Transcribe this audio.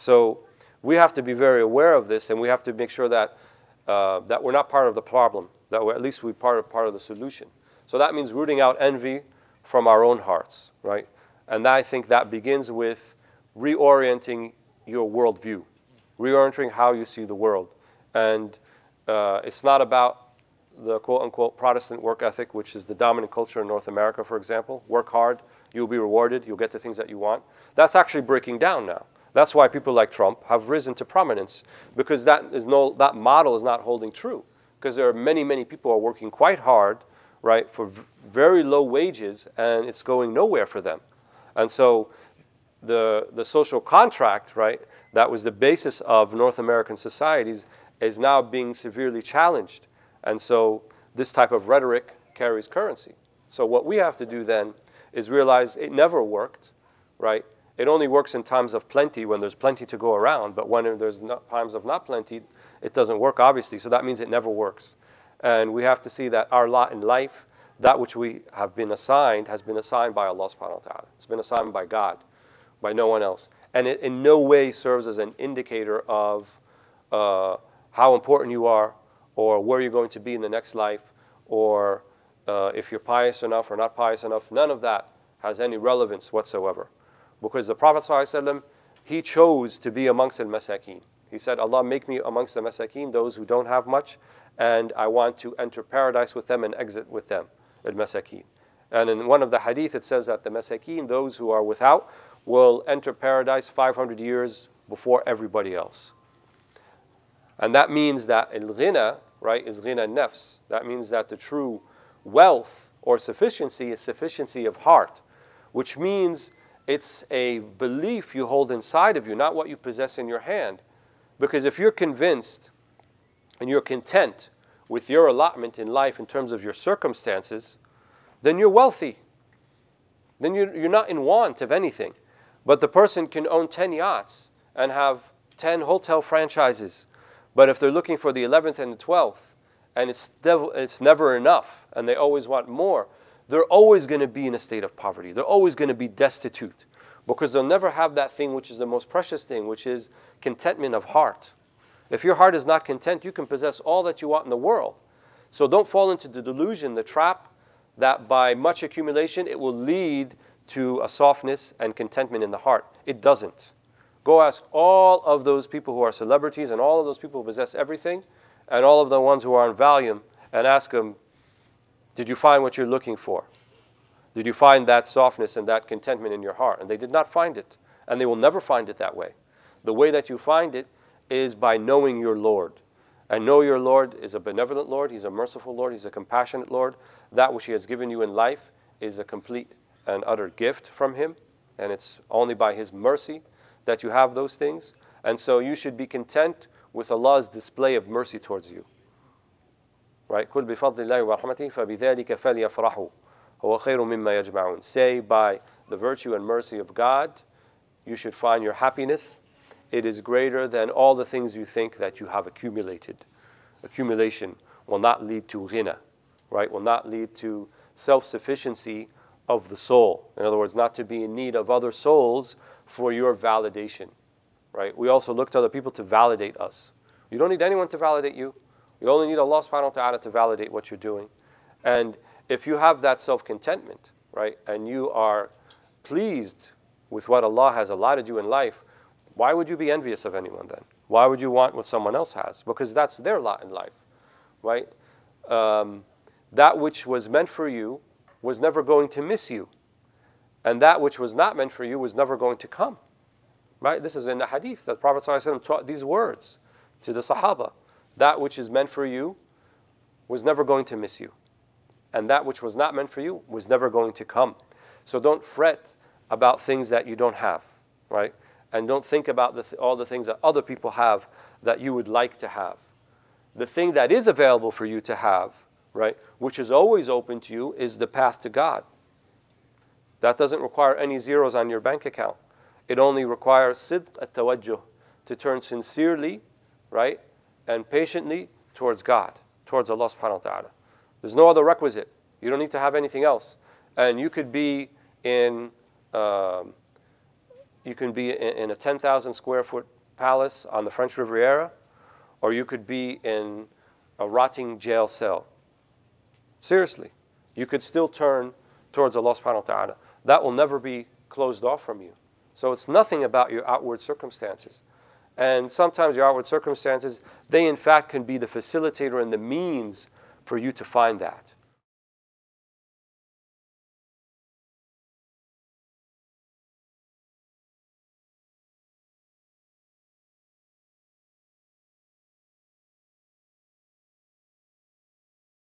So we have to be very aware of this, and we have to make sure that, that we're not part of the problem, that we're at least we're part of the solution. So that means rooting out envy from our own hearts, right? And I think that begins with reorienting your worldview, reorienting how you see the world. And it's not about the quote-unquote Protestant work ethic, which is the dominant culture in North America, for example. Work hard, you'll be rewarded, you'll get the things that you want. That's actually breaking down now. That's why people like Trump have risen to prominence, because that model is not holding true. Because there are many, many people who are working quite hard, right, for very low wages, and it's going nowhere for them. And so the social contract, right, that was the basis of North American societies is now being severely challenged. And so this type of rhetoric carries currency. So what we have to do then is realize it never worked, right? It only works in times of plenty, when there's plenty to go around. But when there's times of not plenty, it doesn't work, obviously. So that means it never works. And we have to see that our lot in life, that which we have been assigned, has been assigned by Allah subhanahu wa ta'ala. It's been assigned by God, by no one else. And it in no way serves as an indicator of how important you are, or where you're going to be in the next life, or if you're pious enough or not pious enough. None of that has any relevance whatsoever. Because the Prophet ﷺ, he chose to be amongst al-masakeen. He said, Allah, make me amongst the masakeen, those who don't have much, and I want to enter paradise with them and exit with them, al-masakeen. And in one of the hadith, it says that the masakeen, those who are without, will enter paradise 500 years before everybody else. And that means that al-ghina, right, is ghina nafs. That means that the true wealth or sufficiency is sufficiency of heart, which means it's a belief you hold inside of you, not what you possess in your hand. Because if you're convinced and you're content with your allotment in life in terms of your circumstances, then you're wealthy. Then you're not in want of anything. But the person can own 10 yachts and have 10 hotel franchises. But if they're looking for the 11th and the 12th, and it's never enough, and they always want more, they're always going to be in a state of poverty. They're always going to be destitute, because they'll never have that thing which is the most precious thing, which is contentment of heart. If your heart is not content, you can possess all that you want in the world. So don't fall into the delusion, the trap, that by much accumulation, it will lead to a softness and contentment in the heart. It doesn't. Go ask all of those people who are celebrities and all of those people who possess everything and all of the ones who are on Valium, and ask them, did you find what you're looking for? Did you find that softness and that contentment in your heart? And they did not find it. And they will never find it that way. The way that you find it is by knowing your Lord. And know your Lord is a benevolent Lord. He's a merciful Lord. He's a compassionate Lord. That which He has given you in life is a complete and utter gift from Him. And it's only by His mercy that you have those things. And so you should be content with Allah's display of mercy towards you. Right? قُلْ بِفَضْلِ اللَّهِ وَرَحْمَتِهِ فَبِذَلِكَ فَلْيَفْرَحُوا هُوَ خَيْرٌ مِمَّا يَجْمَعُونَ. Say, by the virtue and mercy of God, you should find your happiness. It is greater than all the things you think that you have accumulated. Accumulation will not lead to ghina, right? Will not lead to self-sufficiency of the soul. In other words, not to be in need of other souls for your validation, right? We also look to other people to validate us. You don't need anyone to validate you. You only need Allah subhanahu wa ta'ala to validate what you're doing. And if you have that self-contentment, right, and you are pleased with what Allah has allotted you in life, why would you be envious of anyone then? Why would you want what someone else has? Because that's their lot in life, right? That which was meant for you was never going to miss you. And that which was not meant for you was never going to come, right? This is in the hadith that Prophet ﷺ taught these words to the Sahaba. That which is meant for you was never going to miss you. And that which was not meant for you was never going to come. So don't fret about things that you don't have, right? And don't think about all the things that other people have that you would like to have. The thing that is available for you to have, right, which is always open to you, is the path to God. That doesn't require any zeros on your bank account. It only requires sidq at-tawajjuh, to turn sincerely, right, and patiently towards God, towards Allah subhanahu wa ta'ala. There's no other requisite. You don't need to have anything else. And you could be in You can be in a 10,000 square foot palace on the French Riviera, or you could be in a rotting jail cell. Seriously, you could still turn towards Allah subhanahu wa ta'ala. That will never be closed off from you. So it's nothing about your outward circumstances. And sometimes your outward circumstances, they in fact can be the facilitator and the means for you to find that.